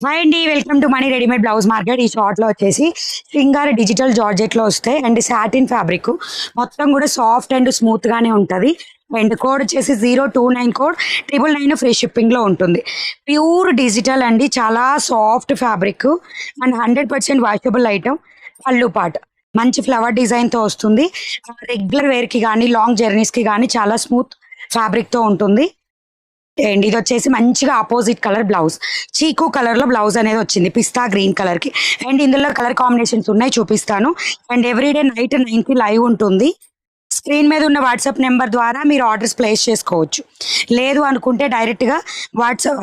Hi అండి, welcome to money readymade blouse market. ఈ short లో వచ్చేసి సింగార్ డిజిటల్ జార్జెట్ లో వస్తాయి అండ్ సాటిన్ ఫ్యాబ్రిక్ మొత్తం కూడా సాఫ్ట్ అండ్ స్మూత్ గానే ఉంటది. అండ్ కోడ్ వచ్చేసి 029 కోడ్ 999 ఫ్రీ షిప్పింగ్ లో ఉంటుంది. ప్యూర్ డిజిటల్ అండి, చాలా soft fabric and 100% washable item. పళ్ళు పాట్ మంచి ఫ్లవర్ డిజైన్ తో వస్తుంది. రెగ్యులర్ వేర్ కి కానీ లాంగ్ జర్నీస్ కి కానీ చాలా స్మూత్ ఫ్యాబ్రిక్ తో ఉంటుంది. అండ్ ఇది వచ్చేసి మంచిగా ఆపోజిట్ కలర్ బ్లౌజ్, చీకు కలర్ లో బ్లౌజ్ అనేది వచ్చింది పిస్తా గ్రీన్ కలర్ కి. అండ్ ఇందులో కలర్ కాంబినేషన్స్ ఉన్నాయి, చూపిస్తాను. అండ్ ఎవ్రీడే నైట్ 9 కి లైవ్ ఉంటుంది. స్క్రీన్ మీద ఉన్న వాట్సాప్ నెంబర్ ద్వారా మీరు ఆర్డర్స్ ప్లేస్ చేసుకోవచ్చు. లేదు అనుకుంటే డైరెక్ట్ గా WhatsApp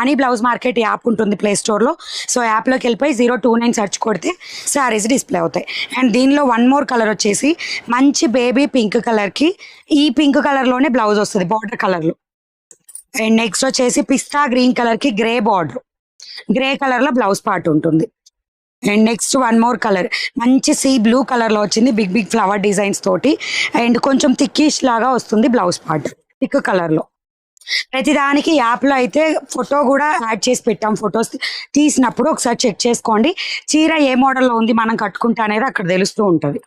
money blouse market app ఉంటుంది ప్లే స్టోర్ లో. సో యాప్ లోకి వెళ్ళిపోయి 029 సెర్చ్ కొడితే శారీస్ డిస్ప్లే అవుతాయి. అండ్ దీనిలో వన్ మోర్ కలర్ వచ్చేసి మంచి బేబీ పింక్ కలర్ కి, ఈ పింక్ కలర్ లోనే బ్లౌజ్ వస్తుంది బార్డర్ కలర్ లో. అండ్ నెక్స్ట్ వచ్చేసి పిస్తా గ్రీన్ కలర్ కి గ్రే బార్డర్, గ్రే కలర్ లో బ్లౌజ్ పార్ట్ ఉంటుంది. And next one more colour మంచి సీ బ్లూ కలర్ లో వచ్చింది బిగ్ బిగ్ ఫ్లవర్ డిజైన్స్ తోటి. అండ్ కొంచెం థిక్కిష్ లాగా వస్తుంది బ్లౌజ్ పార్ట్ థిక్ కలర్ లో. ప్రతిదానికి యాప్ లో అయితే ఫోటో కూడా యాడ్ చేసి పెట్టాం. ఫొటోస్ తీసినప్పుడు ఒకసారి చెక్ చేసుకోండి, చీర ఏ మోడల్లో ఉంది మనం కట్టుకుంటా అనేది అక్కడ తెలుస్తూ ఉంటది.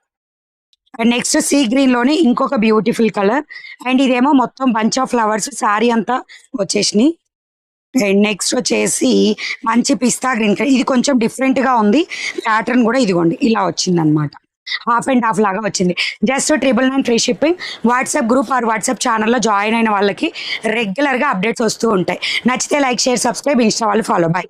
అండ్ నెక్స్ట్ సీ గ్రీన్ లోని ఇంకొక బ్యూటిఫుల్ కలర్. అండ్ ఇదేమో మొత్తం బంచ్ ఆఫ్ ఫ్లవర్స్ శారీ అంతా వచ్చేసినాయి. అండ్ నెక్స్ట్ వచ్చేసి మంచి పిస్తా గ్రీన్ కలర్, ఇది కొంచెం డిఫరెంట్ గా ఉంది. ప్యాటర్న్ కూడా ఇదిగోండి ఇలా వచ్చింది అనమాట, హాఫ్ అండ్ హాఫ్ లాగా వచ్చింది. Just 999 free shipping. WhatsApp group are WhatsApp ఛానల్లో జాయిన్ అయిన వాళ్ళకి రెగ్యులర్ గా అప్డేట్స్ వస్తూ ఉంటాయి. నచ్చితే లైక్, షేర్, సబ్స్క్రైబ్, ఇన్స్టా వాళ్ళు ఫాలో. బై.